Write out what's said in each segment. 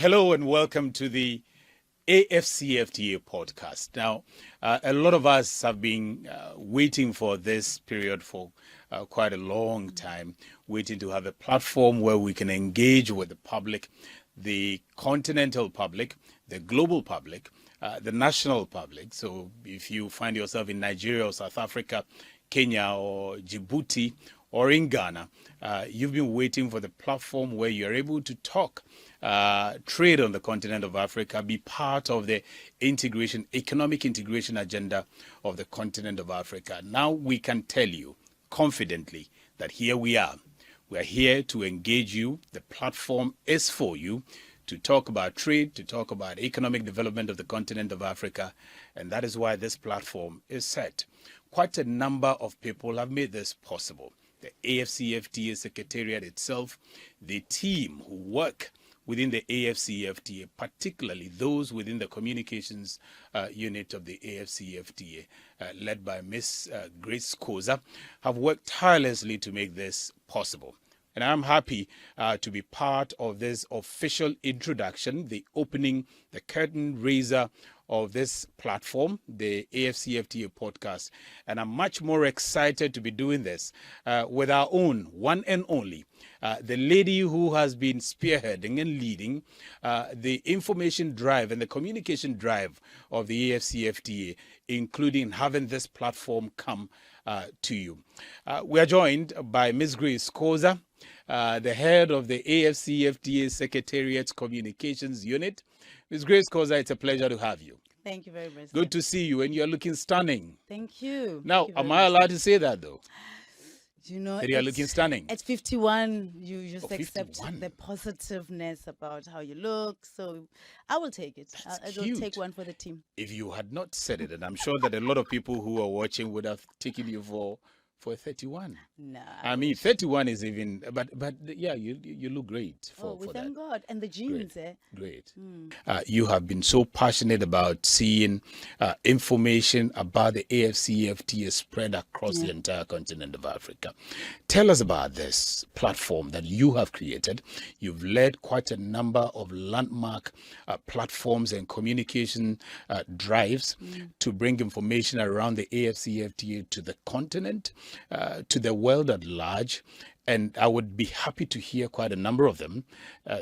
Hello and welcome to the AfCFTA Podcast. Now, a lot of us have been waiting for this period for quite a long time, waiting to have a platform where we can engage with the public, the continental public, the global public, the national public. So if you find yourself in Nigeria or South Africa, Kenya or Djibouti or in Ghana, you've been waiting for the platform where you're able to talk trade on the continent of Africa, be part of the economic integration agenda of the continent of Africa. Now we can tell you confidently that here we are. We are here to engage you. The platform is for you to talk about trade, to talk about economic development of the continent of Africa. And that is why this platform is set. Quite a number of people have made this possible. The AfCFTA Secretariat itself, the team who work within the AfCFTA, particularly those within the communications unit of the AfCFTA, led by Ms. Grace Khoza, have worked tirelessly to make this possible. And I'm happy to be part of this official introduction, the opening, the curtain raiser of this platform, the AfCFTA Podcast. And I'm much more excited to be doing this with our own one and only, the lady who has been spearheading and leading the information drive and the communication drive of the AfCFTA, including having this platform come to you. We are joined by Ms. Grace Khoza, the head of the AfCFTA Secretariat's Communications Unit. Ms. Grace Khoza, it's a pleasure to have you. Thank you very much. Good to see you, and you're looking stunning. Thank you. Now, am I allowed to say that, though? You know, that you're looking stunning? At 51, you just accept 51. the positiveness about how you look. So I will take it. I will take one for the team. If you had not said it, and I'm sure that a lot of people who are watching would have taken you for 31. No. I mean, 31 is even, but yeah, you look great for that. Thank God. And the jeans, Great. You have been so passionate about seeing information about the AfCFTA spread across the entire continent of Africa. Tell us about this platform that you have created. You've led quite a number of landmark platforms and communication drives to bring information around the AfCFTA to the continent, to the world at large. And I would be happy to hear quite a number of them.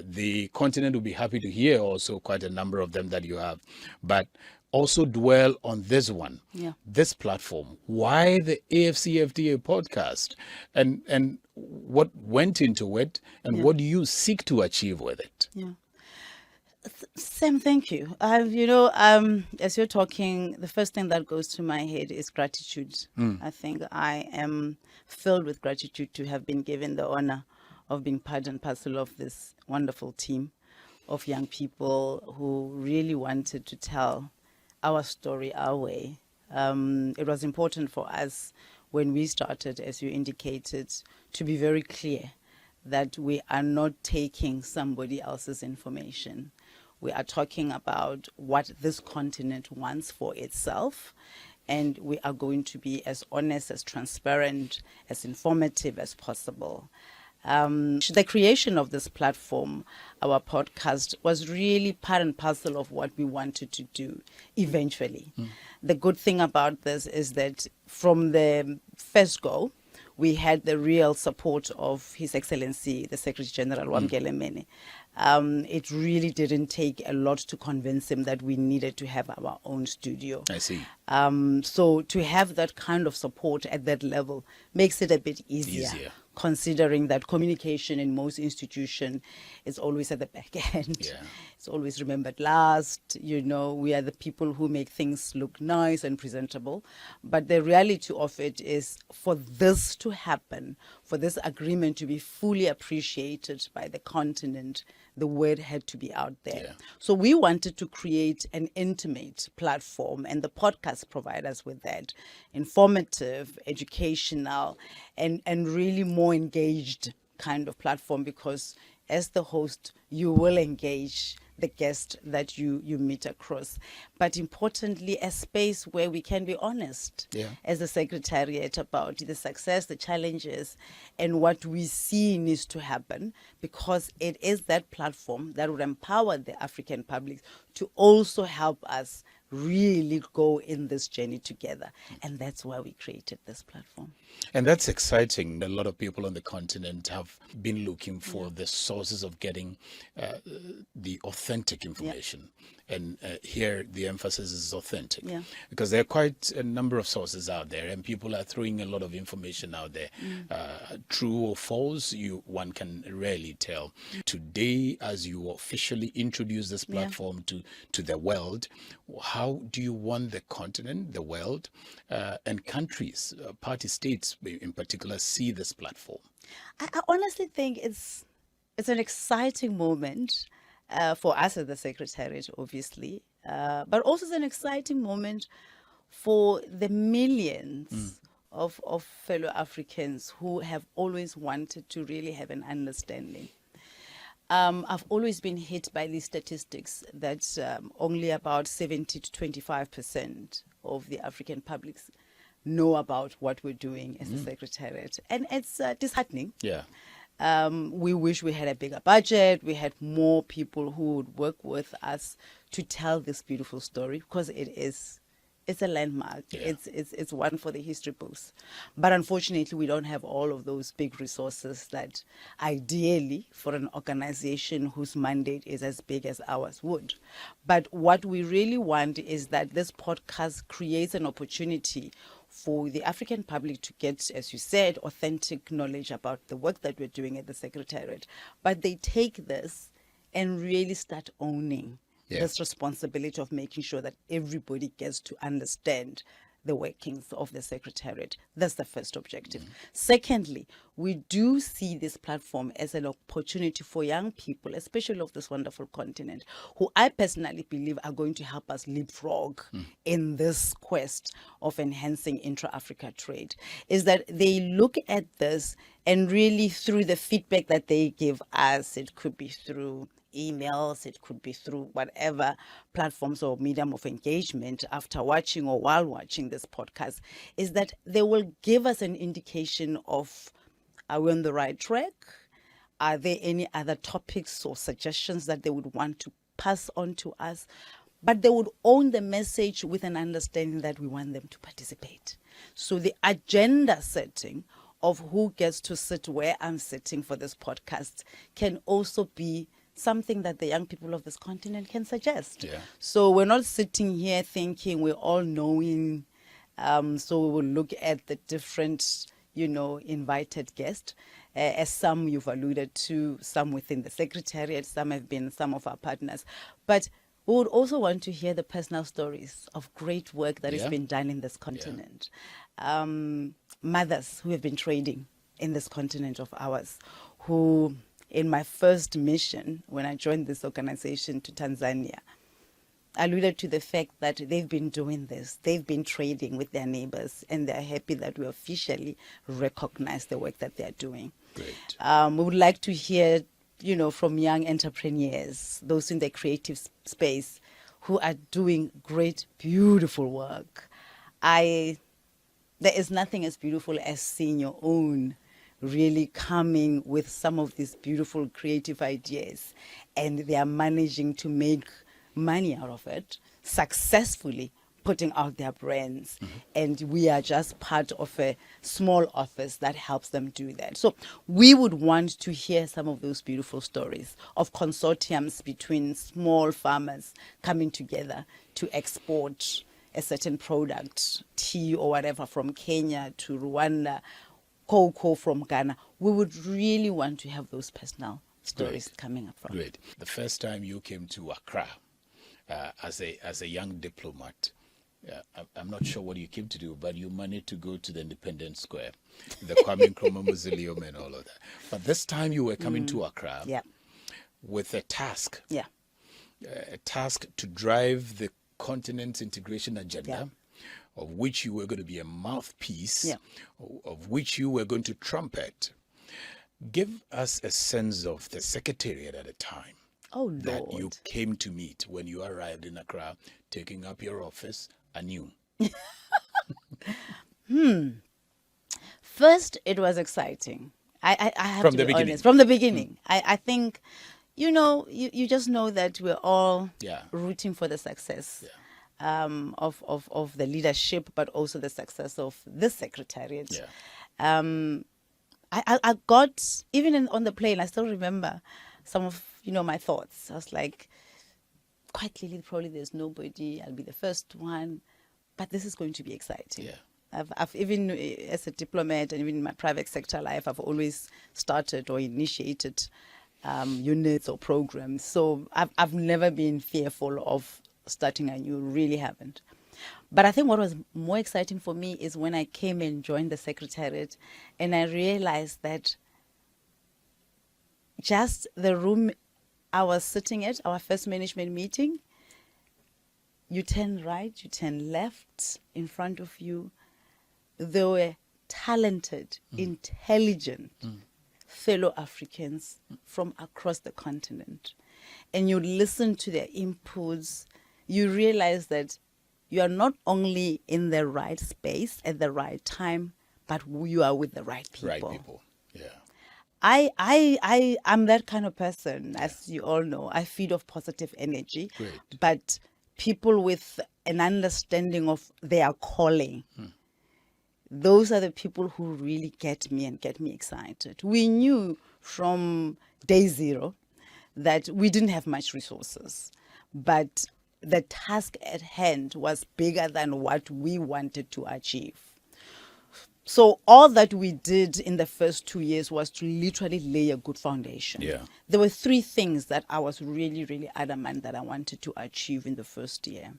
The continent will be happy to hear also quite a number of them that you have. But also dwell on this one, this platform. Why the AfCFTA podcast? And what went into it? And what do you seek to achieve with it? Sam, thank you. As you're talking, the first thing that goes to my head is gratitude. I think I am filled with gratitude to have been given the honor of being part and parcel of this wonderful team of young people who really wanted to tell our story our way. It was important for us when we started, as you indicated, to be very clear that we are not taking somebody else's information. We are talking about what this continent wants for itself, and we are going to be as honest, as transparent, as informative as possible. The creation of this platform, our podcast, was really part and parcel of what we wanted to do eventually. The good thing about this is that from the first go, we had the real support of His Excellency, the Secretary General, Wamkele Mene. It really didn't take a lot to convince him that we needed to have our own studio. I see. So to have that kind of support at that level makes it a bit easier. Considering that communication in most institutions is always at the back end. It's always remembered last. We are the people who make things look nice and presentable. But the reality of it is, for this to happen, for this agreement to be fully appreciated by the continent, the word had to be out there. So we wanted to create an intimate platform, and the podcast provides us with that. Informative, educational, and really more engaged kind of platform, because as the host, you will engage the guest that you meet across. But importantly, a space where we can be honest as a Secretariat about the success, the challenges, and what we see needs to happen, because it is that platform that would empower the African public to also help us really go in this journey together. And that's why we created this platform. And that's exciting. A lot of people on the continent have been looking for the sources of getting the authentic information. And here the emphasis is authentic, because there are quite a number of sources out there, and people are throwing a lot of information out there. True or false, one can rarely tell. Today, as you officially introduce this platform to the world, how do you want the continent, the world, and countries, party states in particular, see this platform? I honestly think it's an exciting moment for us as the Secretariat, obviously, but also it's an exciting moment for the millions of fellow Africans who have always wanted to really have an understanding. I've always been hit by these statistics that only about 70 to 25% of the African publics know about what we're doing as a Secretariat. And it's disheartening. We wish we had a bigger budget, we had more people who would work with us to tell this beautiful story, because it's a landmark. It's one for the history books. But unfortunately, we don't have all of those big resources that ideally for an organization whose mandate is as big as ours would. But what we really want is that this podcast creates an opportunity for the African public to get, as you said, authentic knowledge about the work that we're doing at the Secretariat. But they take this and really start owning this responsibility of making sure that everybody gets to understand the workings of the Secretariat. That's the first objective. Secondly, we do see this platform as an opportunity for young people, especially of this wonderful continent, who I personally believe are going to help us leapfrog in this quest of enhancing intra-Africa trade, is that they look at this and really through the feedback that they give us, it could be through emails, it could be through whatever platforms or medium of engagement after watching or while watching this podcast, is that they will give us an indication of, are we on the right track? Are there any other topics or suggestions that they would want to pass on to us? But they would own the message with an understanding that we want them to participate. So the agenda setting of who gets to sit where I'm sitting for this podcast can also be something that the young people of this continent can suggest. So we're not sitting here thinking we're all knowing. So we will look at the different, invited guests, as some you've alluded to, some within the Secretariat, some have been some of our partners. But we would also want to hear the personal stories of great work that has been done in this continent. Mothers who have been trading in this continent of ours, who in my first mission, when I joined this organization to Tanzania, alluded to the fact that they've been doing this. They've been trading with their neighbors, and they're happy that we officially recognize the work that they're doing. Great. We would like to hear, from young entrepreneurs, those in the creative space who are doing great, beautiful work. There is nothing as beautiful as seeing your own really coming with some of these beautiful creative ideas, and they are managing to make money out of it, successfully putting out their brands. And we are just part of a small office that helps them do that. So we would want to hear some of those beautiful stories of consortiums between small farmers coming together to export a certain product, tea or whatever, from Kenya to Rwanda, cocoa from Ghana. We would really want to have those personal stories coming up from. Great. The first time you came to Accra as a young diplomat, I'm not sure what you came to do, but you managed to go to the Independence Square, the Kwame Nkrumah Mausoleum and all of that. But this time you were coming to Accra with a task. A task to drive the continent's integration agenda, of which you were going to be a mouthpiece, of which you were going to trumpet. Give us a sense of the Secretariat at the time Oh, that you Lord. came to meet when you arrived in Accra, taking up your office anew. First, it was exciting. I have From to the be beginning. honest. From the beginning. I think, you just know that we're all Yeah. rooting for the success of the leadership, but also the success of this secretariat. Yeah. I got, even on the plane, I still remember some of, my thoughts. I was like, quite clearly, probably there's nobody. I'll be the first one. But this is going to be exciting. Yeah. I've even, as a diplomat and even in my private sector life, I've always started or initiated units or programs. So I've never been fearful of starting anew, really haven't. But I think what was more exciting for me is when I came and joined the Secretariat and I realized that just the room I was sitting at, our first management meeting, you turn right, you turn left, in front of you, there were talented, intelligent fellow Africans from across the continent. And you listen to their inputs, you realize that you are not only in the right space at the right time, but you are with the right people. Right people. Yeah. I'm that kind of person, as you all know. I feed off positive energy. Great. But people with an understanding of their calling, those are the people who really get me and get me excited. We knew from day zero that we didn't have much resources, but the task at hand was bigger than what we wanted to achieve. So all that we did in the first 2 years was to literally lay a good foundation. Yeah. There were 3 things that I was really, really adamant that I wanted to achieve in the first year.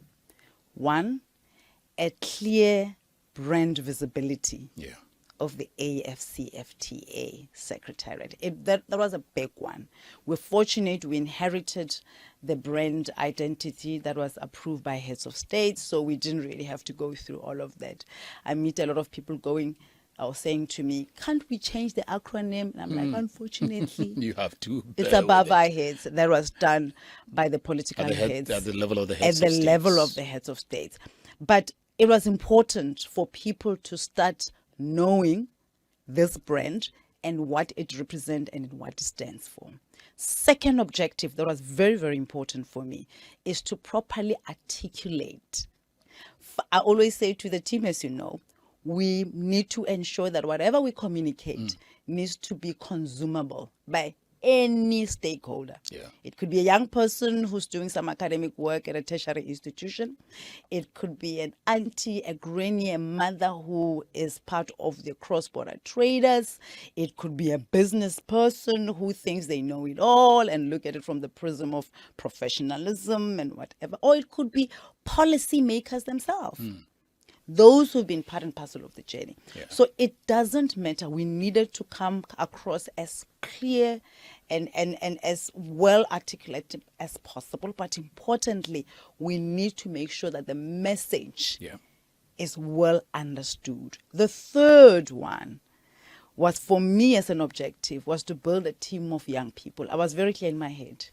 1, a clear brand visibility Yeah. of the AfCFTA Secretariat. That was a big one. We're fortunate we inherited the brand identity that was approved by heads of state, so we didn't really have to go through all of that. I meet a lot of people saying to me, can't we change the acronym? And I'm like, unfortunately, You have to. it's bear above with it. our heads. That was done by the political heads. At the level of the heads At of the states. level of the heads of states. But it was important for people to start knowing this brand and what it represents and what it stands for. Second objective that was very, very important for me is to properly articulate. I always say to the team, as you know, we need to ensure that whatever we communicate needs to be consumable by any stakeholder. Yeah. It could be a young person who's doing some academic work at a tertiary institution. It could be an auntie, a granny, a mother who is part of the cross-border traders. It could be a business person who thinks they know it all and look at it from the prism of professionalism and whatever. Or it could be policy makers themselves. Those who've been part and parcel of the journey. Yeah. So it doesn't matter. We needed to come across as clear and as well articulated as possible. But importantly, we need to make sure that the message is well understood. The third one was, for me as an objective, was to build a team of young people. I was very clear in my head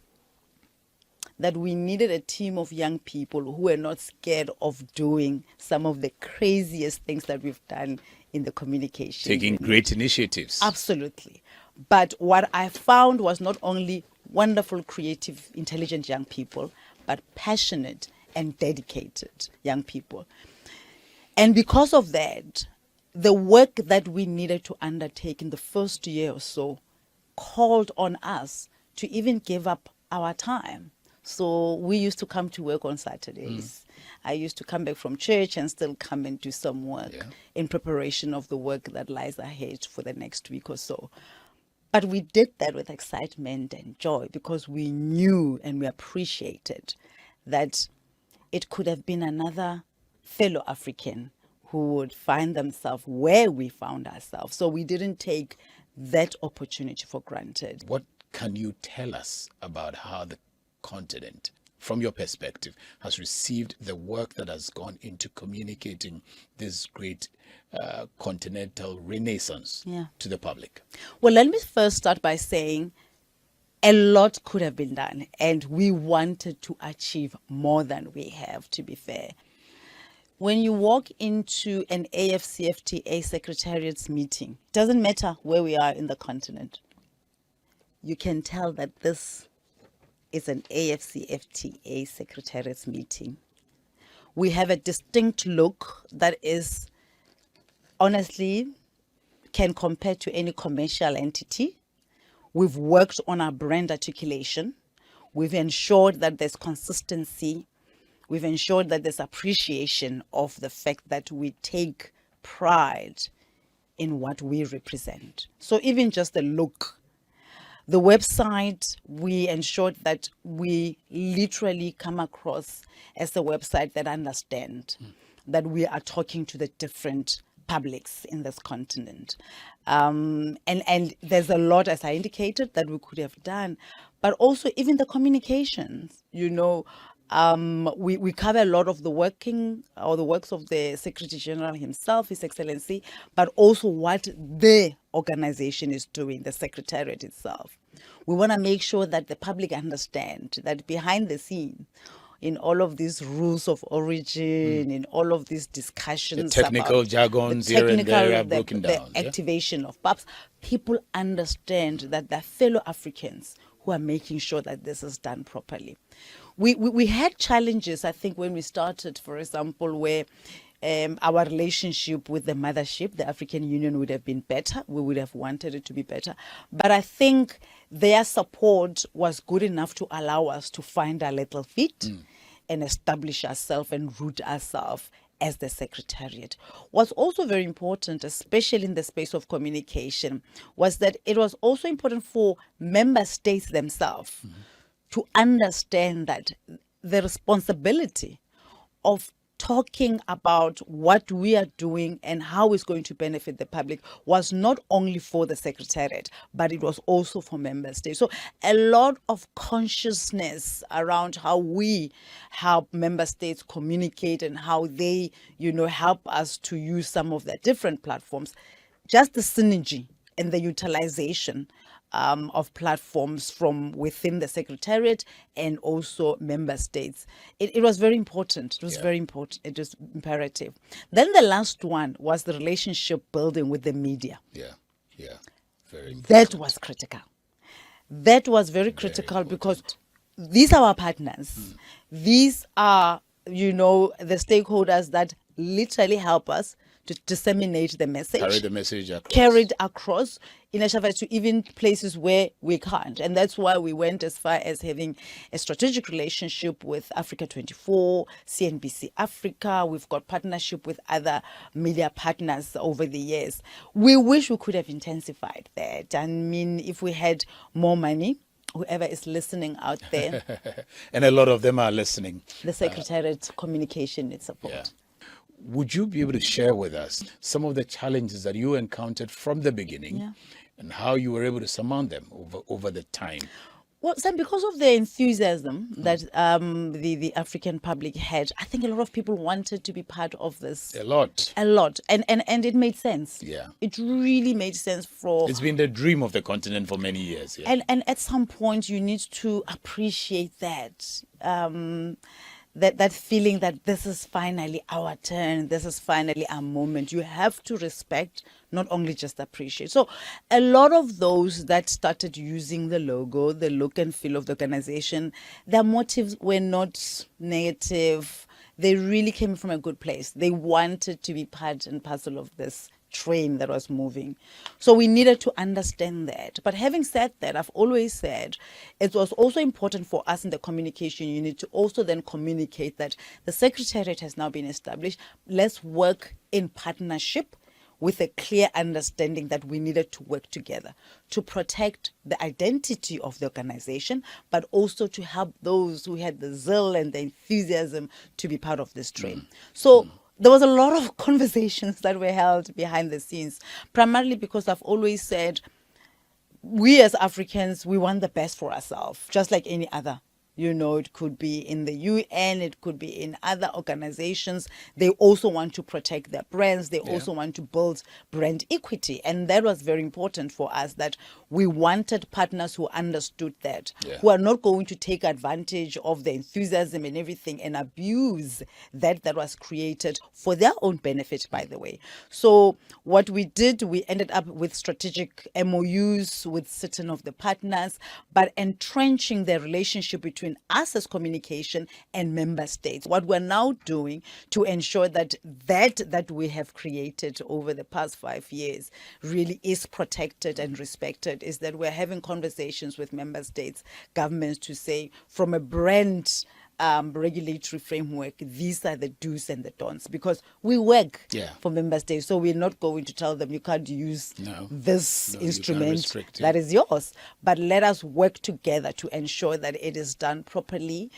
that we needed a team of young people who were not scared of doing some of the craziest things that we've done in the communication. Taking great initiatives. Absolutely. But what I found was not only wonderful, creative, intelligent young people, but passionate and dedicated young people. And because of that, the work that we needed to undertake in the first year or so called on us to even give up our time. So we used to come to work on Saturdays. I used to come back from church and still come and do some work in preparation of the work that lies ahead for the next week or so. But we did that with excitement and joy because we knew and we appreciated that it could have been another fellow African who would find themselves where we found ourselves. So we didn't take that opportunity for granted. What can you tell us about how the continent from your perspective, has received the work that has gone into communicating this great continental renaissance to the public? Well, let me first start by saying a lot could have been done, and we wanted to achieve more than we have, to be fair. When you walk into an AfCFTA Secretariat's meeting, it doesn't matter where we are in the continent, you can tell that this is an AfCFTA Secretariat's meeting. We have a distinct look that is, honestly, can compare to any commercial entity. We've worked on our brand articulation. We've ensured that there's consistency. We've ensured that there's appreciation of the fact that we take pride in what we represent. So even just the look, the website, we ensured that we literally come across as a website that understands that we are talking to the different publics in this continent. And there's a lot, as I indicated, that we could have done. But also even the communications, we cover a lot of the works of the Secretary General himself, His Excellency, but also what the organization is doing, the Secretariat itself. We want to make sure that the public understand that behind the scenes, in all of these rules of origin, in all of these discussions, the technical jargons here and there are broken down. The activation of PAPs, people understand that they're fellow Africans who are making sure that this is done properly. We had challenges, I think, when we started, for example, where our relationship with the mothership, the African Union, would have been better. We would have wanted it to be better. But I think their support was good enough to allow us to find our little feet and establish ourselves and root ourselves as the Secretariat. What's also very important, especially in the space of communication, was that it was also important for member states themselves to understand that the responsibility of talking about what we are doing and how it's going to benefit the public was not only for the Secretariat, but it was also for member states. So a lot of consciousness around how we help member states communicate and how they, help us to use some of their different platforms. Just the synergy and the utilization of platforms from within the Secretariat and also member states. It was very important. It was very important. It was imperative. Then the last one was the relationship building with the media. Yeah. Very important. That was critical. That was very critical because these are our partners. These are, the stakeholders that literally help us to disseminate the message. Carry the message across. Carried across in Ashava to even places where we can't. And that's why we went as far as having a strategic relationship with Africa 24, CNBC Africa. We've got partnership with other media partners over the years. We wish we could have intensified that. I mean, if we had more money, whoever is listening out there. And a lot of them are listening. The Secretariat communication needs support. Yeah. Would you be able to share with us some of the challenges that you encountered from the beginning and how you were able to surmount them over the time? Well, Sam, because of the enthusiasm that the African public had, I think a lot of people wanted to be part of this. A lot. And it made sense. Yeah. It really made sense for... It's been the dream of the continent for many years. Yeah. And at some point, you need to appreciate that. That feeling that this is finally our turn, this is finally our moment. You have to respect, not only just appreciate. So a lot of those that started using the logo, the look and feel of the organization, their motives were not negative. They really came from a good place. They wanted to be part and parcel of this train that was moving. So we needed to understand that. But having said that, I've always said it was also important for us in the communication unit to also then communicate that the Secretariat has now been established. Let's work in partnership with a clear understanding that we needed to work together to protect the identity of the organization, but also to help those who had the zeal and the enthusiasm to be part of this train. So there was a lot of conversations that were held behind the scenes, primarily because I've always said, we as Africans, we want the best for ourselves, just like any other It could be in the UN, it could be in other organizations. They also want to protect their brands. They also want to build brand equity. And that was very important for us, that we wanted partners who understood that, who are not going to take advantage of the enthusiasm and everything and abuse that was created for their own benefit, by the way. So what we did, we ended up with strategic MOUs with certain of the partners, but entrenching the relationship between us as communication and member states. What we're now doing to ensure that we have created over the past 5 years really is protected and respected is that we're having conversations with member states, governments, to say, from a brand regulatory framework, these are the do's and the don'ts, because we work for member states. So we're not going to tell them you can't use this instrument that is yours, but let us work together to ensure that it is done properly,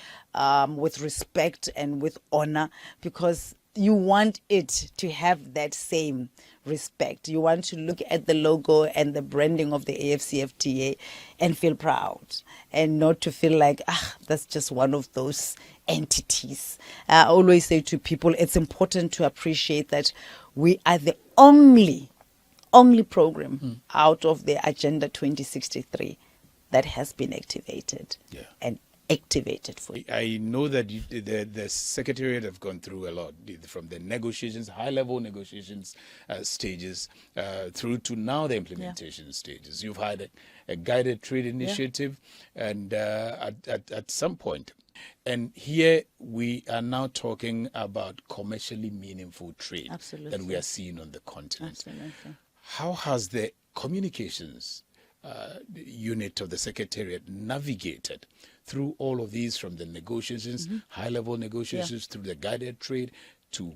with respect and with honor, because you want it to have that same respect. You want to look at the logo and the branding of the AfCFTA and feel proud, and not to feel like, that's just one of those entities. I always say to people, it's important to appreciate that we are the only program out of the Agenda 2063 that has been activated and activated for you. I know that the Secretariat have gone through a lot, from the negotiations, high-level negotiations stages, through to now the implementation stages. You've had a guided trade initiative, and at some point, and here we are now talking about commercially meaningful trade that we are seeing on the continent. How has the communications unit of the Secretariat navigated through all of these, from the negotiations, high-level negotiations, through the guided trade, to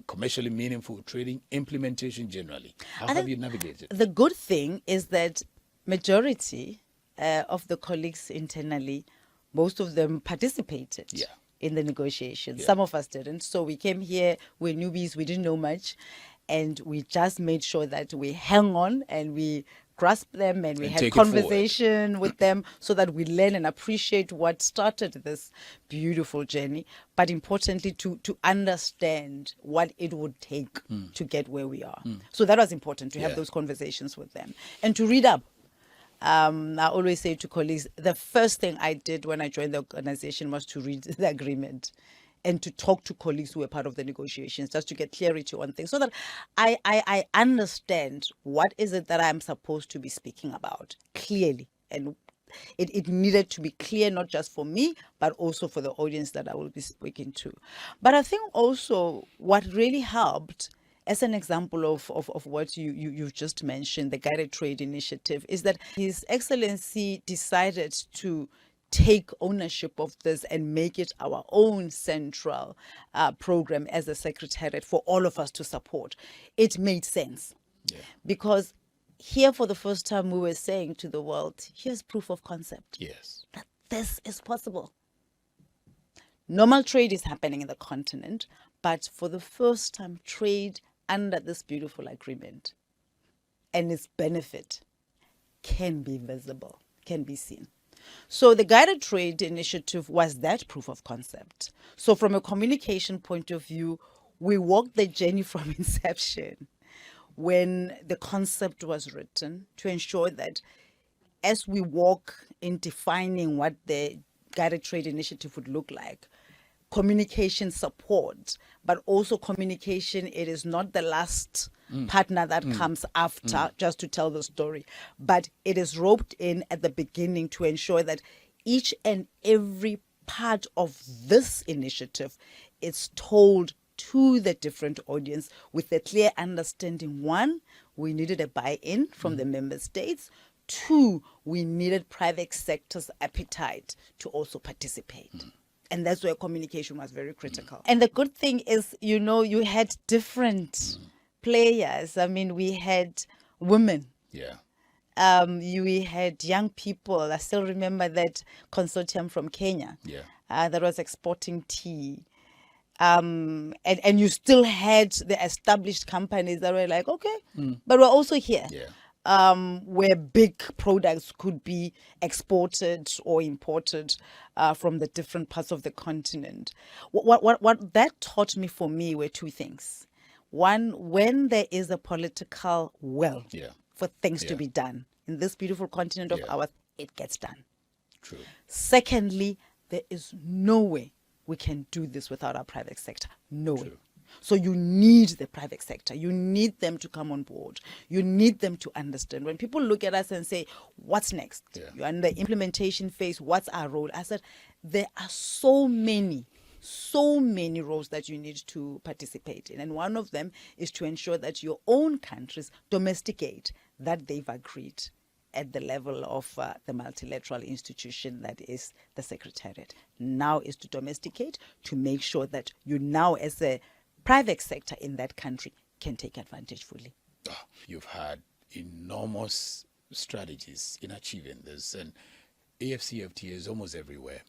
commercially meaningful trading, implementation generally? How have you navigated? The good thing is that majority of the colleagues internally, most of them participated in the negotiations. Some of us didn't. So we came here, we're newbies, we didn't know much, and we just made sure that we hang on and we grasp them and we had conversation with them, so that we learn and appreciate what started this beautiful journey, but importantly to understand what it would take to get where we are. So that was important, to have those conversations with them and to read up. I always say to colleagues, the first thing I did when I joined the organization was to read the agreement and to talk to colleagues who were part of the negotiations, just to get clarity on things, so that I understand what is it that I'm supposed to be speaking about clearly. And it needed to be clear, not just for me, but also for the audience that I will be speaking to. But I think also what really helped, as an example of what you've just mentioned, the Guided Trade Initiative, is that His Excellency decided to take ownership of this and make it our own central program as a Secretariat for all of us to support. It made sense because here for the first time we were saying to the world, here's proof of concept. That this is possible. Normal trade is happening in the continent, but for the first time, trade under this beautiful agreement and its benefit can be visible, can be seen. So the Guided Trade Initiative was that proof of concept. So from a communication point of view, we walked the journey from inception, when the concept was written, to ensure that as we walk in defining what the Guided Trade Initiative would look like, communication support, but also communication, it is not the last partner that comes after just to tell the story, but it is roped in at the beginning to ensure that each and every part of this initiative is told to the different audience with a clear understanding. One, we needed a buy-in from the member states. Two, we needed private sector's appetite to also participate. And that's where communication was very critical. And the good thing is, you had different players. I mean, we had women. We had young people. I still remember that consortium from Kenya that was exporting tea. And you still had the established companies that were like, okay, but we're also here. where big products could be exported or imported from the different parts of the continent. What that taught me, for me, were two things. One, when there is a political will Yeah. for things to Yeah. be done in this beautiful continent of Yeah. ours, it gets done. True. Secondly, there is no way we can do this without our private sector. No way. So you need the private sector. You need them to come on board. You need them to understand. When people look at us and say, what's next? Yeah. You're in the implementation phase. What's our role? I said, there are so many roles that you need to participate in. And one of them is to ensure that your own countries domesticate that they've agreed at the level of the multilateral institution that is the Secretariat. Now is to domesticate, to make sure that you now, as a private sector in that country, can take advantage fully. You've had enormous strategies in achieving this, and AfCFTA is almost everywhere.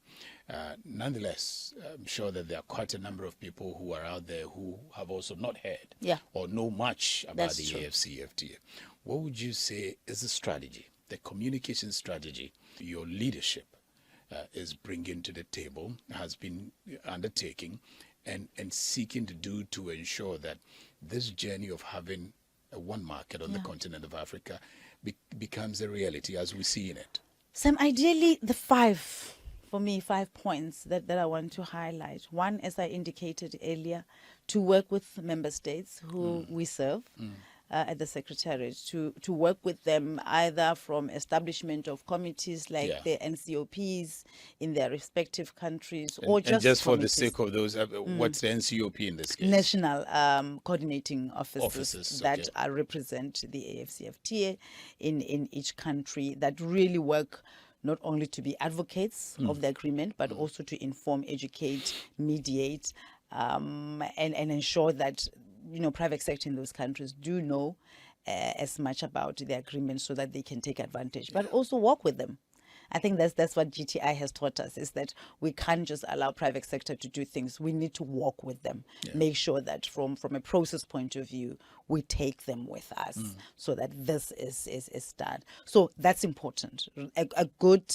Nonetheless, I'm sure that there are quite a number of people who are out there who have also not heard or know much about That's the true. AfCFTA. What would you say is the strategy, the communication strategy your leadership is bringing to the table, has been undertaking, and seeking to do to ensure that this journey of having a one market on the continent of Africa becomes a reality as we see in it? Sam, ideally, for me, 5 points that I want to highlight. One, as I indicated earlier, to work with member states who we serve at the Secretariat, to work with them either from establishment of committees like the NCOPs in their respective countries, or just for the committees. sake of those, what's the NCOP in this case? National coordinating offices that okay. represent the AfCFTA in each country, that really work not only to be advocates of the agreement, but also to inform, educate, mediate, and ensure that private sector in those countries do know as much about the agreement so that they can take advantage, but also work with them. I think that's what GTI has taught us, is that we can't just allow private sector to do things. We need to work with them, make sure that from a process point of view, we take them with us so that this is done. So that's important. A good,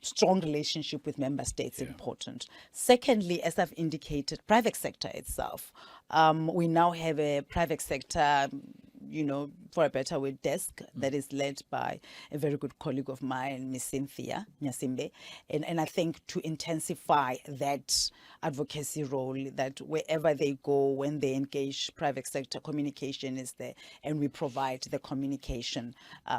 strong relationship with member states is important. Secondly, as I've indicated, private sector itself. We now have a private sector, for a better word, desk that is led by a very good colleague of mine, Miss Cynthia Nyasimbe. And I think to intensify that advocacy role, that wherever they go, when they engage private sector, communication is there, and we provide the communication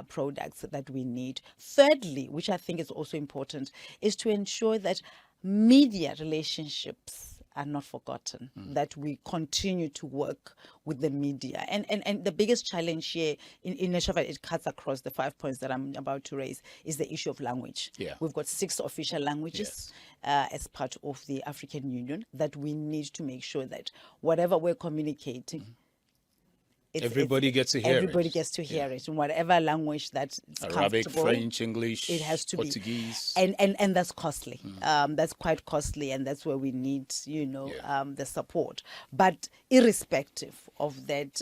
products that we need. Thirdly, which I think is also important, is to ensure that media relationships are not forgotten, that we continue to work with the media. And the biggest challenge here, in Neshava, it cuts across the 5 points that I'm about to raise, is the issue of language. We've got 6 official languages as part of the African Union, that we need to make sure that whatever we're communicating, everybody gets to hear everybody it. gets to hear it in whatever language that's Arabic, comfortable. French, English, It has to Portuguese. be, and that's costly. That's quite costly, and that's where we need, the support. But irrespective of that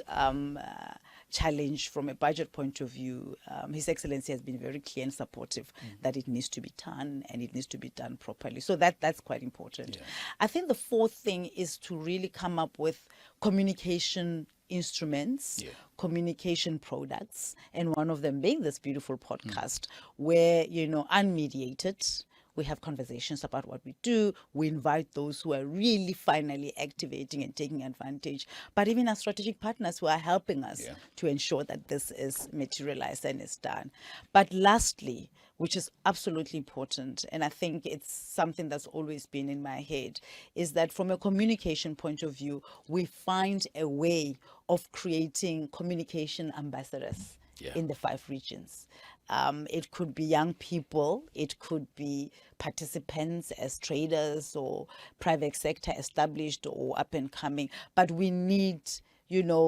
challenge from a budget point of view, His Excellency has been very clear and supportive that it needs to be done, and it needs to be done properly. So that's quite important. I think the fourth thing is to really come up with communication instruments, communication products, and one of them being this beautiful podcast where, unmediated, we have conversations about what we do. We invite those who are really finally activating and taking advantage, but even our strategic partners who are helping us to ensure that this is materialized and is done. But lastly, which is absolutely important, and I think it's something that's always been in my head, is that from a communication point of view, we find a way of creating communication ambassadors in the 5 regions. It could be young people, it could be participants as traders or private sector established or up and coming, but we need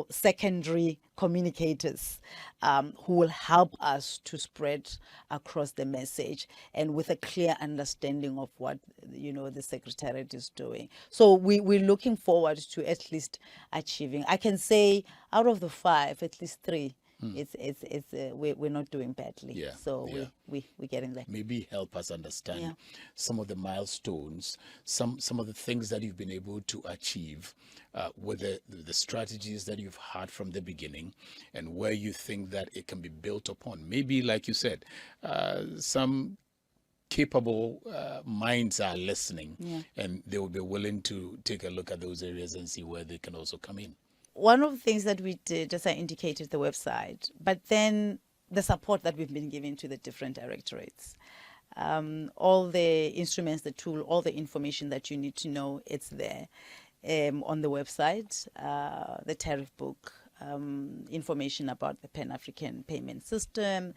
secondary communicators who will help us to spread across the message, and with a clear understanding of what the Secretariat is doing. So we're looking forward to at least achieving, I can say, out of the 5, at least 3 we're not doing badly. Yeah, So yeah. we're getting there. Maybe help us understand some of the milestones, some of the things that you've been able to achieve with the strategies that you've had from the beginning, and where you think that it can be built upon. Maybe, like you said, some capable minds are listening, and they will be willing to take a look at those areas and see where they can also come in. One of the things that we did, as I indicated, the website, but then the support that we've been giving to the different directorates. All the instruments, the tool, all the information that you need to know, it's there on the website, the tariff book, information about the Pan-African payment system,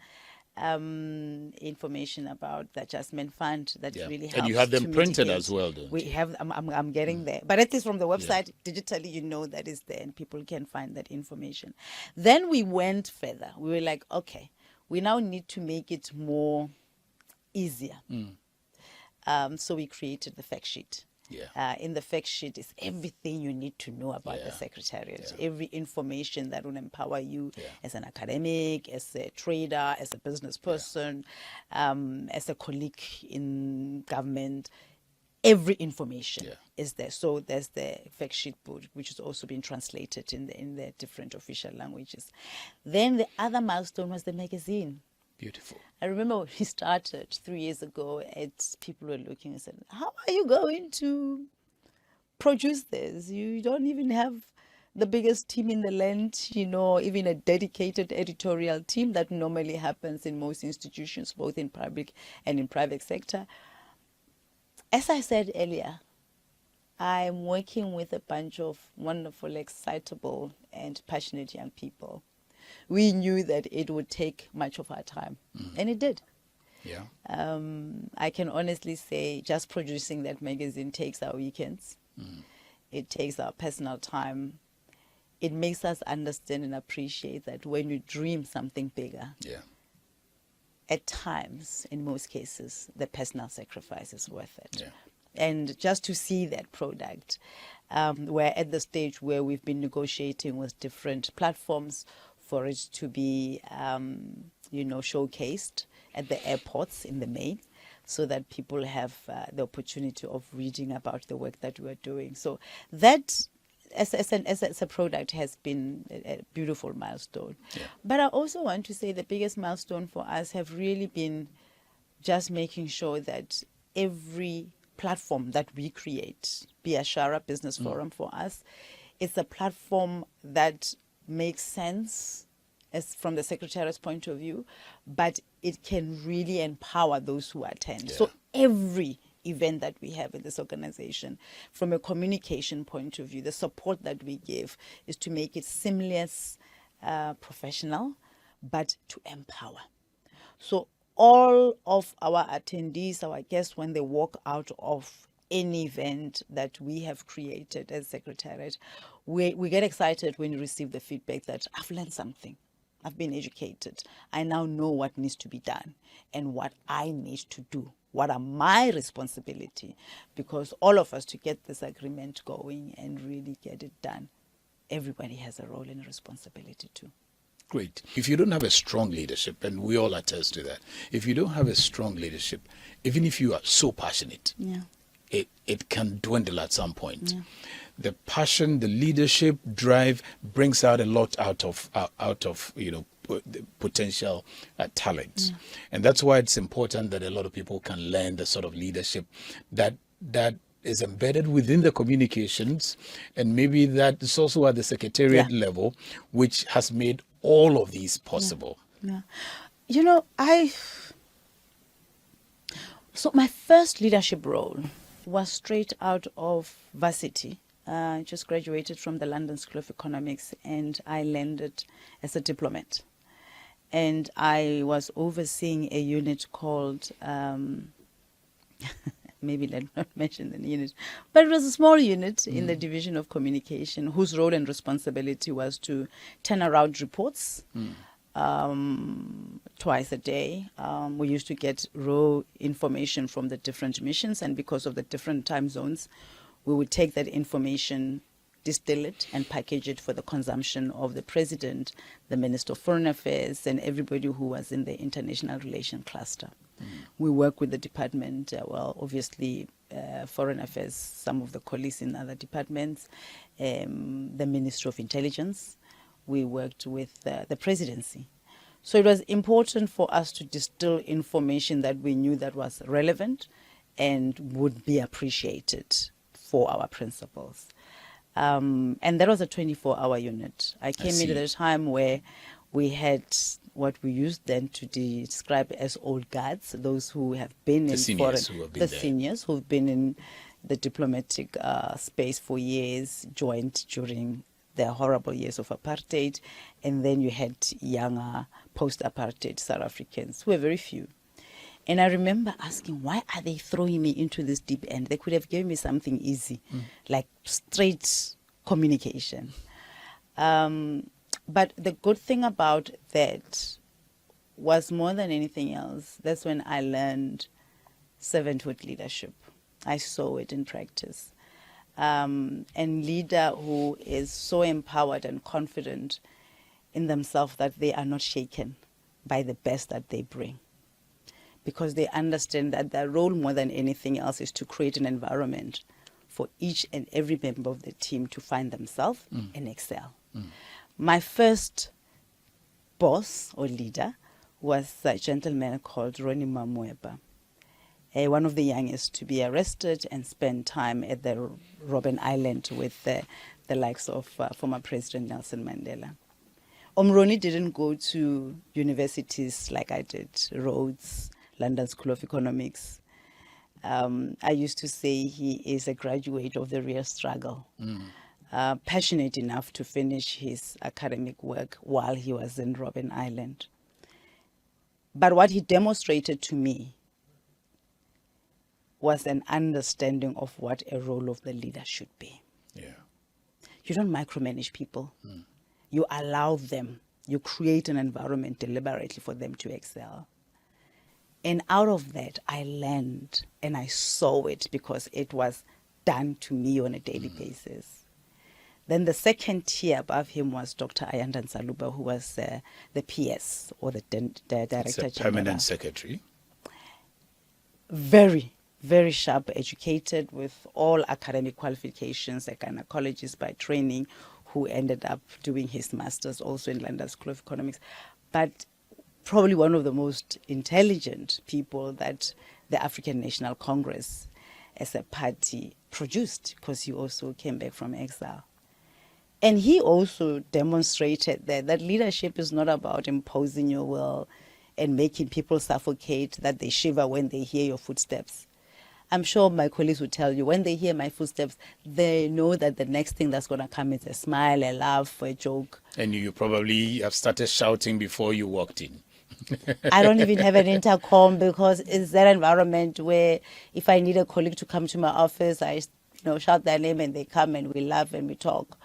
information about the adjustment fund that really helps. And you have them to printed mitigate. as well, don't We you? have. I'm getting there, but at least from the website, digitally, you know that is there, and people can find that information. Then we went further. We were like, okay, we now need to make it more easier. So we created the fact sheet. In the fact sheet is everything you need to know about the Secretariat, every information that will empower you as an academic, as a trader, as a business person, as a colleague in government. Every information is there. So there's the fact sheet book, which has also been translated in the different official languages. Then the other milestone was the magazine. Beautiful. I remember when we started 3 years ago, people were looking and said, how are you going to produce this? You don't even have the biggest team in the land, even a dedicated editorial team that normally happens in most institutions, both in public and in private sector. As I said earlier, I'm working with a bunch of wonderful, excitable, and passionate young people. We knew that it would take much of our time, and it did. I can honestly say just producing that magazine takes our weekends. It takes our personal time. It makes us understand and appreciate that when you dream something bigger, at times, in most cases, the personal sacrifice is worth it. And just to see that product, we're at the stage where we've been negotiating with different platforms for it to be, showcased at the airports in the main, so that people have the opportunity of reading about the work that we're doing. So that, as a product, has been a beautiful milestone. But I also want to say the biggest milestone for us have really been just making sure that every platform that we create, be a Shara Business Forum for us, it's a platform that makes sense as from the Secretariat's point of view, but it can really empower those who attend. So every event that we have in this organization, from a communication point of view, the support that we give is to make it seamless, professional, but to empower. So all of our attendees, our guests, when they walk out of any event that we have created as Secretariat, we get excited when we receive the feedback that I've learned something. I've been educated. I now know what needs to be done and what I need to do. What are my responsibility? Because all of us, to get this agreement going and really get it done, everybody has a role and a responsibility too. Great. If you don't have a strong leadership, and we all attest to that, if you don't have a strong leadership, even if you are so passionate, it can dwindle at some point. The passion, the leadership, drive brings out a lot out of potential talents, and that's why it's important that a lot of people can learn the sort of leadership that is embedded within the communications, and maybe that is also at the Secretariat level, which has made all of these possible. So my first leadership role was straight out of varsity. I just graduated from the London School of Economics, and I landed as a diplomat. And I was overseeing a unit called, maybe let's not mention the unit, but it was a small unit in the Division of Communication, whose role and responsibility was to turn around reports twice a day. We used to get raw information from the different missions, and because of the different time zones, we would take that information distill it and package it for the consumption of the president, the Minister of Foreign Affairs, and everybody who was in the international relations cluster. We work with the department, obviously Foreign Affairs, some of the colleagues in other departments, the Ministry of Intelligence. We worked with the presidency. So it was important for us to distill information that we knew that was relevant and would be appreciated for our principles. And that was a 24-hour unit. I came in at a time where we had what we used then to describe as old guards, those who have been in seniors who've been in the diplomatic space for years, joined during the horrible years of apartheid, and then you had younger post-apartheid South Africans who were very few. And I remember asking, why are they throwing me into this deep end? They could have given me something easy, like straight communication. But the good thing about that was, more than anything else, that's when I learned servanthood leadership. I saw it in practice. And leader who is so empowered and confident in themselves that they are not shaken by the best that they bring, because they understand that their role, more than anything else, is to create an environment for each and every member of the team to find themselves and excel. My first boss or leader was a gentleman called Ronnie Mamweba, one of the youngest to be arrested and spend time at the Robben Island with the likes of former President Nelson Mandela. Ronnie didn't go to universities like I did, Rhodes, London School of Economics. I used to say he is a graduate of the real struggle. Passionate enough to finish his academic work while he was in Robben Island. But what he demonstrated to me was an understanding of what a role of the leader should be. Yeah. You don't micromanage people. You allow them. You create an environment deliberately for them to excel. And out of that, I learned and I saw it because it was done to me on a daily basis. Then the second tier above him was Dr. Ayanda Nsaluba, who was the PS, or the Director General. Permanent Secretary. Very, very sharp, educated with all academic qualifications, a gynecologist by training, who ended up doing his master's also in London School of Economics. But probably one of the most intelligent people that the African National Congress as a party produced, because he also came back from exile. And he also demonstrated that leadership is not about imposing your will and making people suffocate, that they shiver when they hear your footsteps. I'm sure my colleagues will tell you, when they hear my footsteps, they know that the next thing that's going to come is a smile, a laugh, a joke. And you probably have started shouting before you walked in. I don't even have an intercom, because it's that environment where if I need a colleague to come to my office, I shout their name and they come and we laugh and we talk.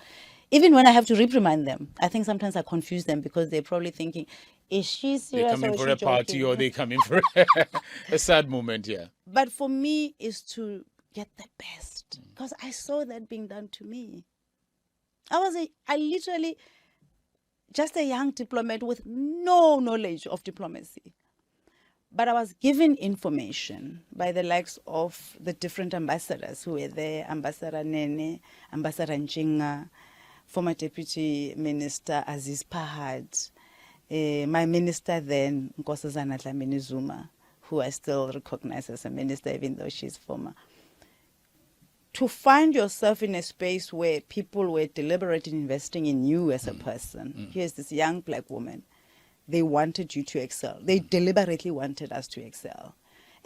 Even when I have to reprimand them, I think sometimes I confuse them, because they're probably thinking, is she serious? They come in for a party, or they come in for a sad moment, yeah. But for me, is to get the best, because I saw that being done to me. I literally, just a young diplomat with no knowledge of diplomacy. But I was given information by the likes of the different ambassadors who were there, Ambassador Nene, Ambassador Njinga, former Deputy Minister Aziz Pahad, my minister then, Khoza Dlamini Zuma, who I still recognize as a minister, even though she's former. To find yourself in a space where people were deliberately investing in you as a person. Here's this young black woman. They wanted you to excel. They deliberately wanted us to excel.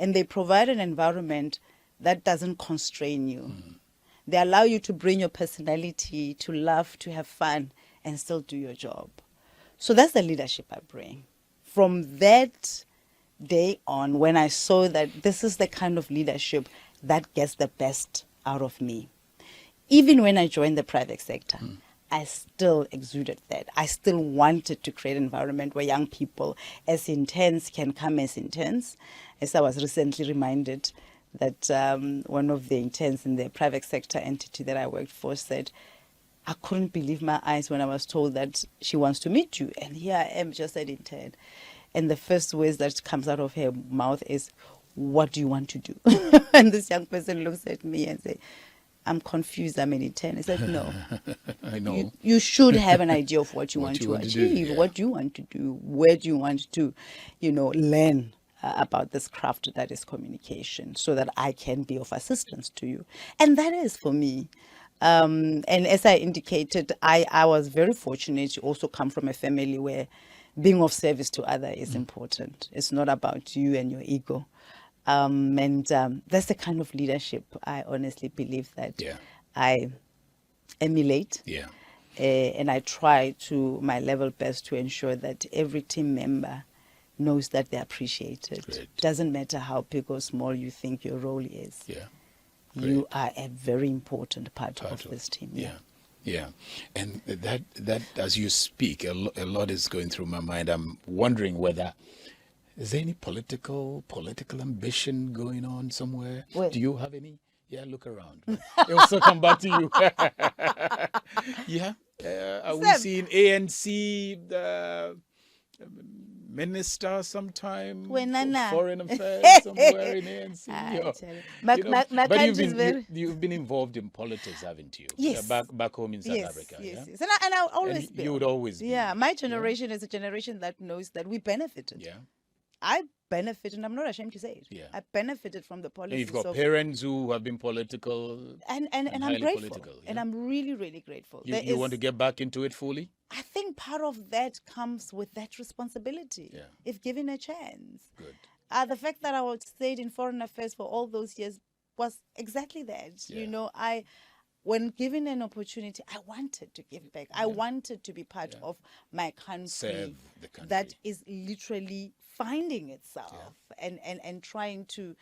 And they provide an environment that doesn't constrain you. They allow you to bring your personality, to laugh, to have fun, and still do your job. So that's the leadership I bring. From that day on, when I saw that this is the kind of leadership that gets the best out of me. Even when I joined the private sector, I still exuded that. I still wanted to create an environment where young people as interns can come as interns. As I was recently reminded that one of the interns in the private sector entity that I worked for said, I couldn't believe my eyes when I was told that she wants to meet you. And here I am, just at intern. And the first words that comes out of her mouth is, what do you want to do? And this young person looks at me and says, I'm confused, I'm an intern. I said, no. I know. You should have an idea of what you What want you to want to do, achieve, yeah. what do you want to do, where do you want to, learn about this craft that is communication, so that I can be of assistance to you. And that is for me. And as I indicated, I was very fortunate to also come from a family where being of service to others is important. It's not about you and your ego. And that's the kind of leadership I honestly believe that Yeah. I emulate. Yeah. And I try to my level best to ensure that every team member knows that they're appreciated. Great. Doesn't matter how big or small you think your role is. Yeah. You are a very important part of this team. Yeah. Yeah. And that as you speak, a lot is going through my mind. I'm wondering whether is there any political ambition going on somewhere? Where? Do you have any? Yeah, look around. It will also come back to you. Yeah. Are we Sam. seeing ANC minister sometime? Wenana. Foreign affairs somewhere in ANC? I tell you. You know, My but country's very... you've been involved in politics, haven't you? Yes. Back home in South Yes, Africa. yes, Yeah. yes. And I'll always And be. you would always be. Yeah, my generation is a generation that knows that we benefited. Yeah. I benefited, and I'm not ashamed to say it. Yeah. I benefited from the And policies you've got of... parents who have been political. And I'm highly grateful. political, And yeah. I'm really, really grateful. You want to get back into it fully? I think part of that comes with that responsibility, Yeah. if given a chance. Good. The fact that I stayed in foreign affairs for all those years was exactly that. Yeah. When given an opportunity, I wanted to give back. I wanted to be part of my country, Serve the country. that is literally finding itself and trying to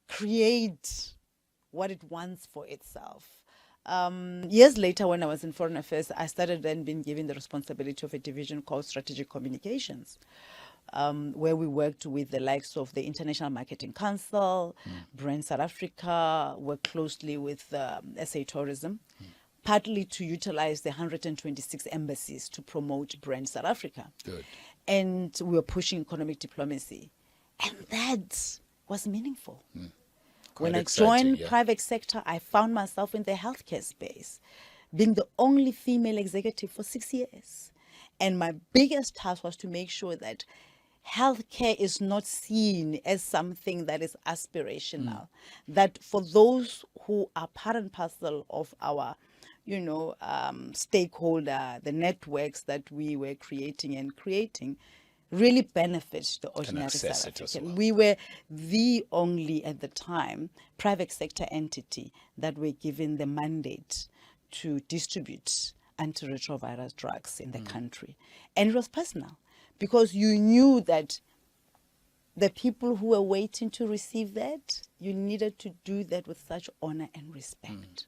create what it wants for itself. Years later, when I was in foreign affairs, I started then being given the responsibility of a division called Strategic Communications, where we worked with the likes of the International Marketing Council, Brand South Africa, worked closely with SA Tourism, partly to utilize the 126 embassies to promote Brand South Africa. Good. And we were pushing economic diplomacy. And that was meaningful. When Quite I exciting, joined yeah. private sector, I found myself in the healthcare space, being the only female executive for 6 years. And my biggest task was to make sure that healthcare is not seen as something that is aspirational, that for those who are part and parcel of our stakeholder, the networks that we were creating, really benefit the ordinary access South it as African. well. We were the only, at the time, private sector entity that were given the mandate to distribute antiretroviral drugs in the country. And it was personal, because you knew that the people who were waiting to receive that, you needed to do that with such honor and respect.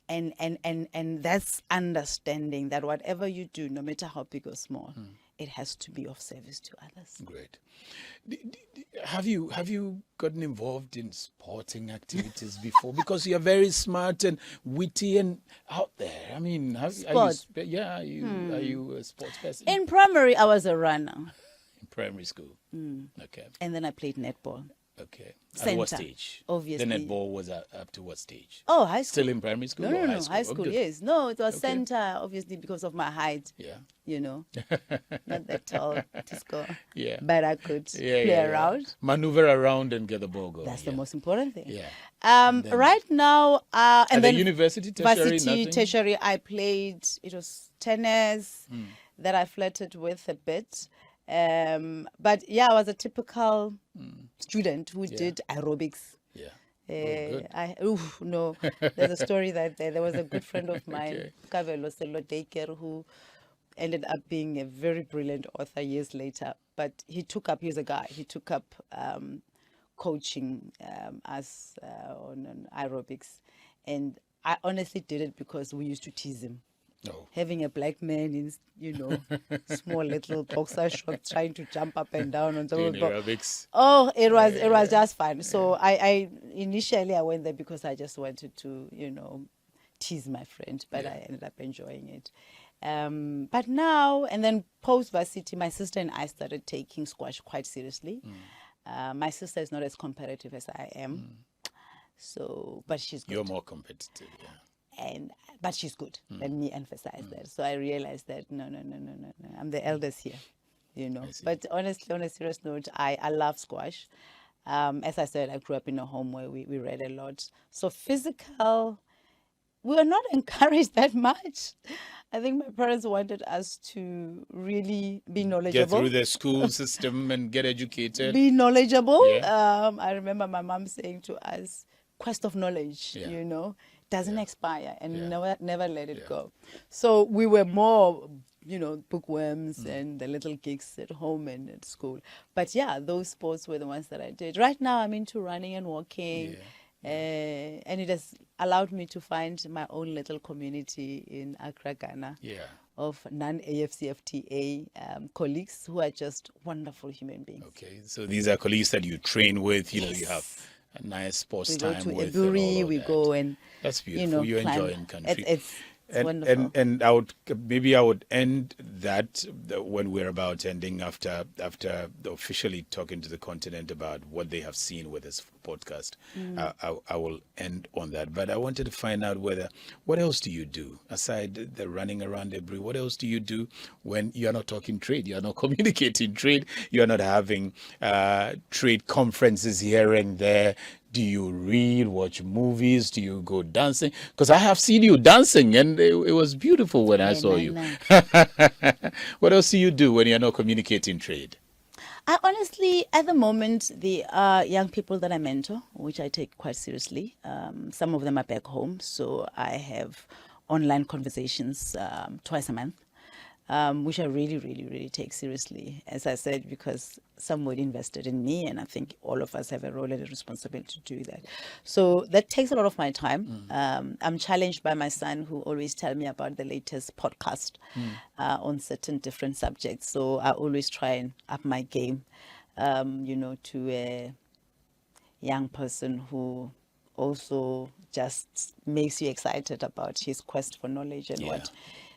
And that's understanding that whatever you do, no matter how big or small, it has to be of service to others. Great. Have you gotten involved in sporting activities before? Because you're very smart and witty and out there. I mean, are you a sports person? In primary, I was a runner. In primary school. Okay. And then I played netball. Okay. At what Centre, stage? obviously. The netball was up to what stage? Oh, high school. Still in primary school? No, or no, high school? high Oh, school, good. yes. No, it was Okay. center, obviously, because of my height. Yeah. Not that tall to score. Yeah. But I could Yeah, play around. Maneuver around and get the ball going. That's yeah. the most important thing. Yeah. Right now, and At then the university, tertiary, varsity, nothing? tertiary, I played. It was tennis that I flirted with a bit. But yeah, I was a typical student who did aerobics. Yeah. Good. No, there's a story that there was a good friend of mine, Okay. Kavelo Selodeker, who ended up being a very brilliant author years later. But he took up coaching as on aerobics, and I honestly did it because we used to tease him. No. Having a black man in, small little boxer shorts trying to jump up and down on top Doing of the box. aerobics. Oh, it was just fun. So I initially I went there because I just wanted to, tease my friend, but I ended up enjoying it. But now, and then post-varsity, my sister and I started taking squash quite seriously. My sister is not as competitive as I am. So, but she's good. You're more competitive, But she's good. Let me emphasize that. So I realized that no. I'm the eldest here, But honestly, on a serious note, I love squash. As I said, I grew up in a home where we read a lot. So physical, we were not encouraged that much. I think my parents wanted us to really be knowledgeable. Get through the school system and get educated. Be knowledgeable. Yeah. I remember my mom saying to us, quest of knowledge, doesn't expire, and never let it go. So we were more, bookworms and the little gigs at home and at school. But those sports were the ones that I did. Right now I'm into running and walking. And it has allowed me to find my own little community in Accra, Ghana, of non-AfCFTA colleagues who are just wonderful human beings. Okay, so these are colleagues that you train with, you have a nice sports time with. We go and that's beautiful. You enjoy in country. It's wonderful. And I would end that when we're about ending after officially talking to the continent about what they have seen with this podcast. I will end on that. But I wanted to find out what else do you do aside the running around every? What else do you do when you are not talking trade? You are not communicating trade. You are not having trade conferences here and there. Do you read, watch movies? Do you go dancing? Because I have seen you dancing and it was beautiful when I saw you. What else do you do when you're not communicating trade? I honestly, at the moment, the young people that I mentor, which I take quite seriously, some of them are back home. So I have online conversations twice a month. Which I really, really, really take seriously, as I said, because somebody invested in me, and I think all of us have a role and a responsibility to do that. So that takes a lot of my time. I'm challenged by my son, who always tells me about the latest podcast on certain different subjects. So I always try and up my game, to a young person who also just makes you excited about his quest for knowledge and what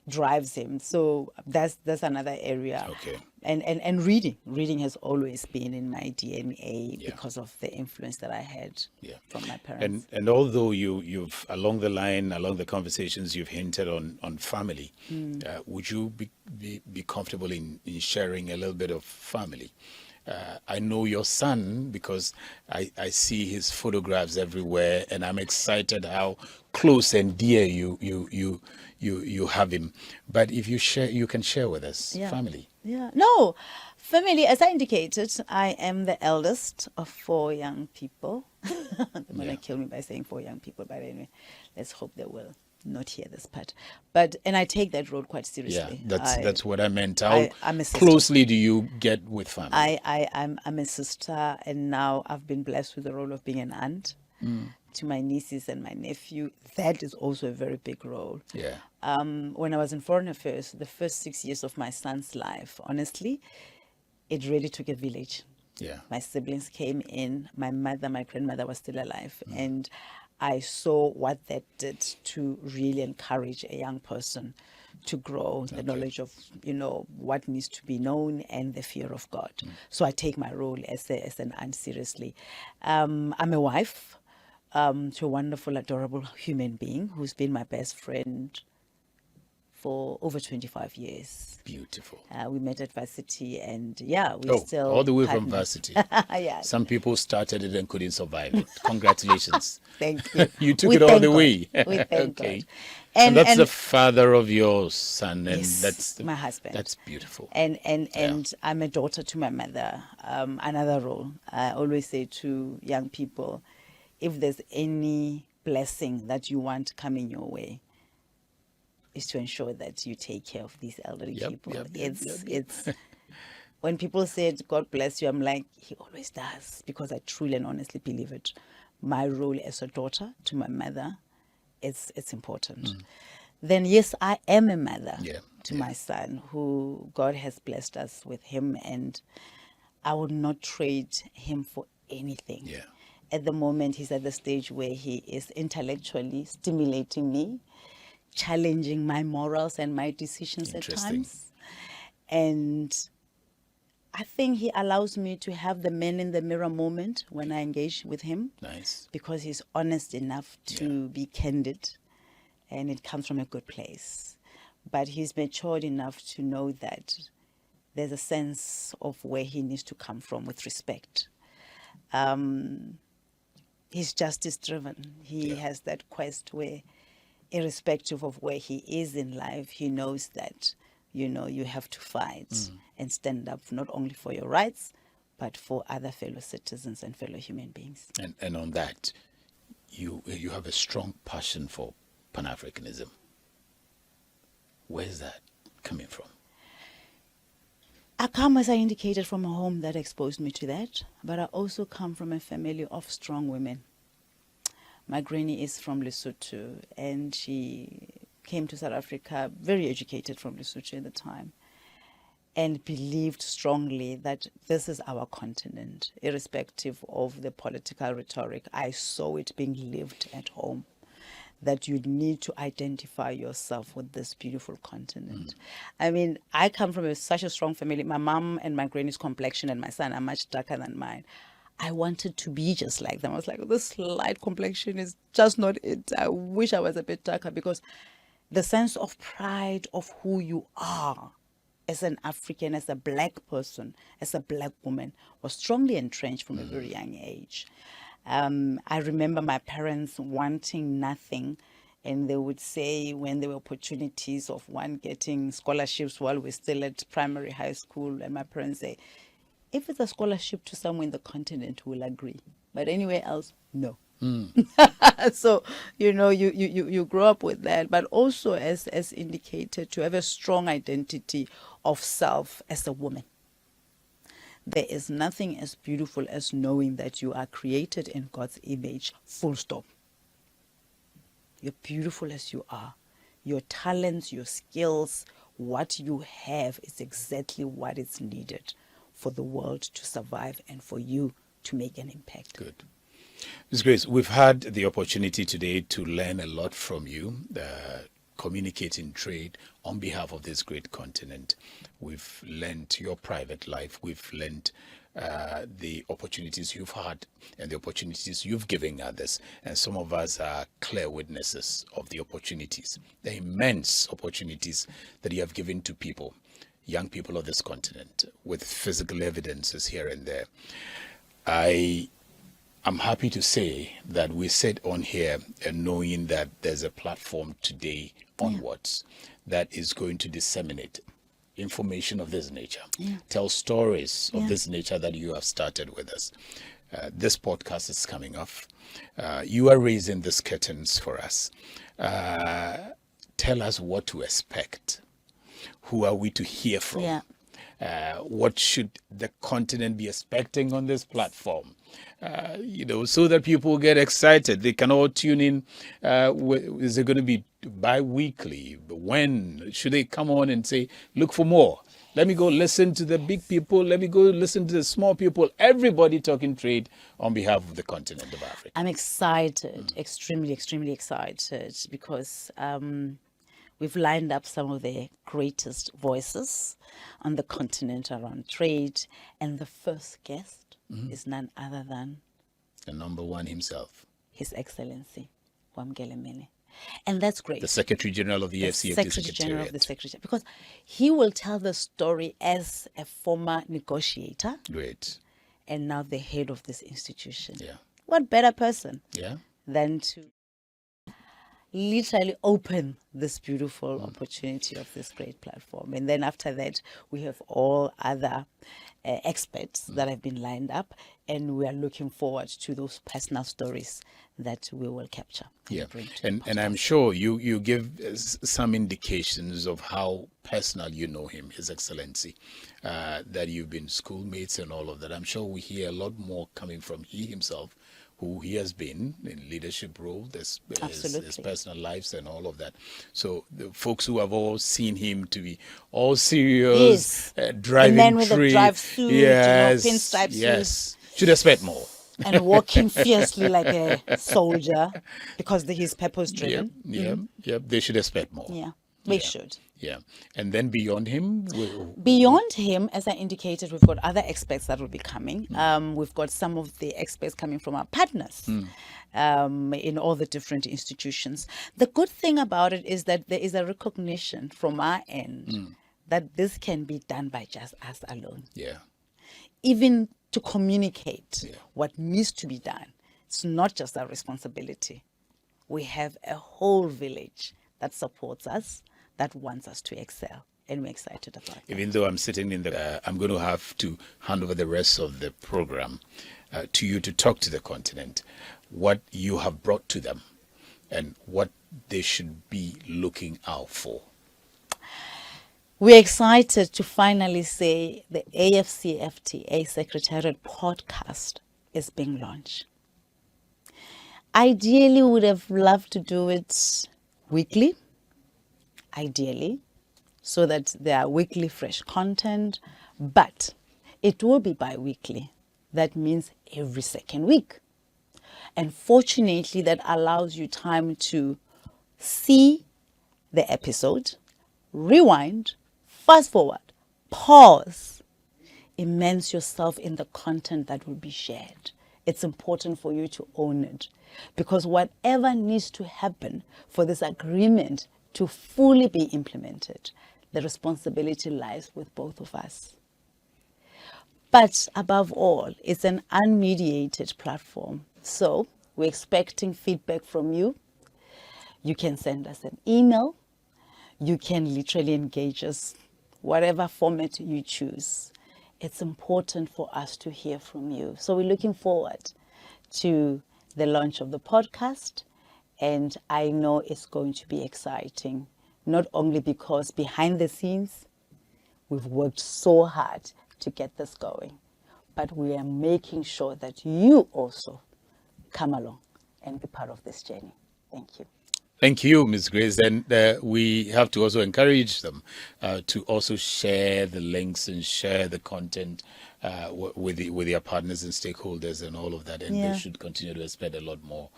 drives him. So that's another area. Okay. And reading has always been in my DNA because of the influence that I had from my parents. And although you've along the conversations you've hinted on family, would you be comfortable in sharing a little bit of family? I know your son because I see his photographs everywhere, and I'm excited how close and dear you have him. But if you can share with us family. Yeah. No, family, as I indicated, I am the eldest of 4 young people. They're going to kill me by saying 4 young people, but anyway, let's hope they will not hear this part. And I take that role quite seriously. Yeah, that's what I meant. How I'm a sister. Closely do you get with family? I'm a sister, and now I've been blessed with the role of being an aunt to my nieces and my nephew. That is also a very big role. Yeah. When I was in foreign affairs, the first 6 years of my son's life, honestly, it really took a village. Yeah. My siblings came in. My grandmother was still alive, and I saw what that did to really encourage a young person to grow the knowledge of, what needs to be known and the fear of God. So I take my role as an aunt seriously. I'm a wife to a wonderful, adorable human being who's been my best friend for over 25 years. Beautiful. We met at varsity, and we still all the way partners. from varsity. Yeah. Some people started it and couldn't survive it. Congratulations. Thank you. You took it all the way. We thank God. And that's the father of your son, and Yes, that's my husband. That's beautiful. And I'm a daughter to my mother. Another role. I always say to young people, if there's any blessing that you want coming your way, is to ensure that you take care of these elderly people. It's when people say God bless you, I'm like, He always does, because I truly and honestly believe it. My role as a daughter to my mother, it's important. Then yes, I am a mother to my son, who God has blessed us with him, and I would not trade him for anything. At the moment, he's at the stage where he is intellectually stimulating me, challenging my morals and my decisions at times. And I think he allows me to have the man in the mirror moment when I engage with him. Nice. Because he's honest enough to be candid, and it comes from a good place. But he's matured enough to know that there's a sense of where he needs to come from with respect. He's justice driven. He has that quest where, irrespective of where he is in life, he knows that, you have to fight and stand up not only for your rights, but for other fellow citizens and fellow human beings. And on that, you have a strong passion for Pan-Africanism. Where's that coming from? I come, as I indicated, from a home that exposed me to that, but I also come from a family of strong women. My granny is from Lesotho, and she came to South Africa, very educated from Lesotho at the time, and believed strongly that this is our continent, irrespective of the political rhetoric. I saw it being lived at home, that you need to identify yourself with this beautiful continent. I mean, I come from such a strong family. My mom and my granny's complexion and my son are much darker than mine. I wanted to be just like them. I was like, this light complexion is just not it. I wish I was a bit darker, because the sense of pride of who you are as an African, as a black person, as a black woman, was strongly entrenched from a very young age. I remember my parents wanting nothing, and they would say, when there were opportunities of one getting scholarships while we're still at primary high school, and my parents say, if it's a scholarship to somewhere in the continent, we'll agree, but anywhere else, no. So, you grow up with that, but also, as indicated, to have a strong identity of self as a woman. There is nothing as beautiful as knowing that you are created in God's image, full stop. You're beautiful as you are. Your talents, your skills, what you have is exactly what is needed for the world to survive and for you to make an impact. Good. Ms. Grace, we've had the opportunity today to learn a lot from you, communicating trade on behalf of this great continent. We've learned your private life. We've learned the opportunities you've had and the opportunities you've given others. And some of us are clear witnesses of the opportunities, the immense opportunities that you have given to people, young people of this continent, with physical evidences here and there. I'm happy to say that we sit on here and knowing that there's a platform today onwards that is going to disseminate information of this nature, tell stories of this nature that you have started with us. This podcast is coming off. You are raising these curtains for us. Tell us what to expect. Who are we to hear from? What should the continent be expecting on this platform? So that people get excited. They can all tune in. Is it going to be bi-weekly? When should they come on and say, look for more? Let me go listen to the big people. Let me go listen to the small people. Everybody talking trade on behalf of the continent of Africa. I'm excited, extremely, extremely excited, because we've lined up some of the greatest voices on the continent around trade. And the first guest is none other than the number one himself, His Excellency Wamkele Mene. And that's great. The Secretary General of the AfCFTA Secretariat. Of the Secretariat, because he will tell the story as a former negotiator. Great. And now the head of this institution. Yeah. What better person than to literally open this beautiful opportunity of this great platform. And then after that, we have all other experts that have been lined up, and we are looking forward to those personal stories that we will capture. And I'm sure you give some indications of how personal you know him, His Excellency, that you've been schoolmates and all of that. I'm sure we hear a lot more coming from he himself, who he has been in leadership role, his personal lives and all of that. So the folks who have all seen him to be all serious, driving and then with trade, the drive suit, pinstripe suit. should expect more. and working fiercely like a soldier because he's purpose driven. They should expect more. Yeah, we should. Yeah. And then beyond him? Beyond him, as I indicated, we've got other experts that will be coming. We've got some of the experts coming from our partners in all the different institutions. The good thing about it is that there is a recognition from our end that this can be done by just us alone. Yeah. Even to communicate what needs to be done, it's not just our responsibility. We have a whole village that supports us, that wants us to excel, and we're excited about it. Even though I'm sitting in I'm going to have to hand over the rest of the program to you to talk to the continent, what you have brought to them and what they should be looking out for. We're excited to finally say the AfCFTA Secretariat Podcast is being launched. Ideally, we would have loved to do it weekly, ideally, so that there are weekly fresh content, but it will be bi-weekly. That means every second week. And fortunately, that allows you time to see the episode, rewind, fast forward, pause, immerse yourself in the content that will be shared. It's important for you to own it, because whatever needs to happen for this agreement to fully be implemented, the responsibility lies with both of us. But above all, it's an unmediated platform. So we're expecting feedback from you. You can send us an email. You can literally engage us, whatever format you choose. It's important for us to hear from you. So we're looking forward to the launch of the podcast. And I know it's going to be exciting, not only because behind the scenes, we've worked so hard to get this going, but we are making sure that you also come along and be part of this journey. Thank you. Thank you, Ms. Grace. And we have to also encourage them to also share the links and share the content with their partners and stakeholders and all of that. And they should continue to expect a lot more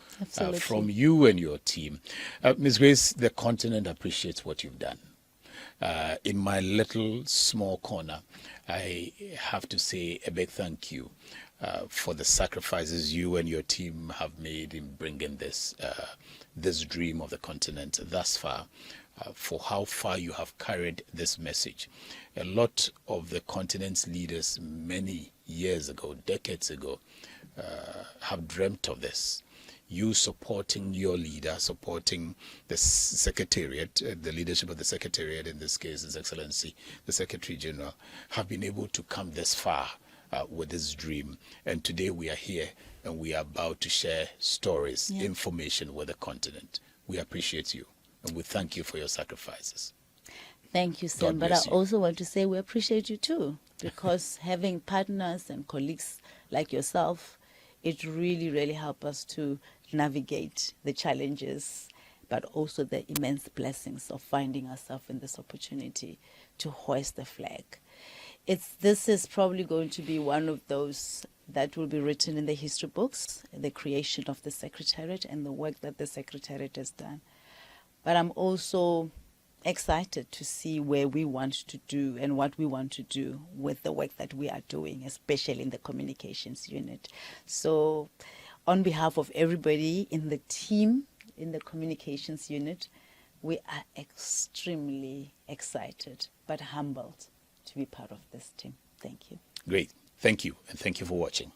from you and your team. Ms. Grace, the continent appreciates what you've done. In my little small corner, I have to say a big thank you for the sacrifices you and your team have made in bringing this dream of the continent thus far, for how far you have carried this message. A lot of the continent's leaders many years ago, decades ago, have dreamt of this. You supporting your leader, supporting the Secretariat, the leadership of the Secretariat, in this case, His Excellency, the Secretary General, have been able to come this far with this dream. And today we are here and we are about to share stories, information with the continent. We appreciate you and we thank you for your sacrifices. Thank you, Sam. But I also want to say we appreciate you too, because having partners and colleagues like yourself, it really, really helps us to navigate the challenges, but also the immense blessings of finding ourselves in this opportunity to hoist the flag. This is probably going to be one of those that will be written in the history books, the creation of the Secretariat and the work that the Secretariat has done. But I'm also excited to see where we want to do and what we want to do with the work that we are doing, especially in the communications unit. So on behalf of everybody in the team, in the communications unit, we are extremely excited but humbled to be part of this team. Thank you. Great. Thank you. And thank you for watching.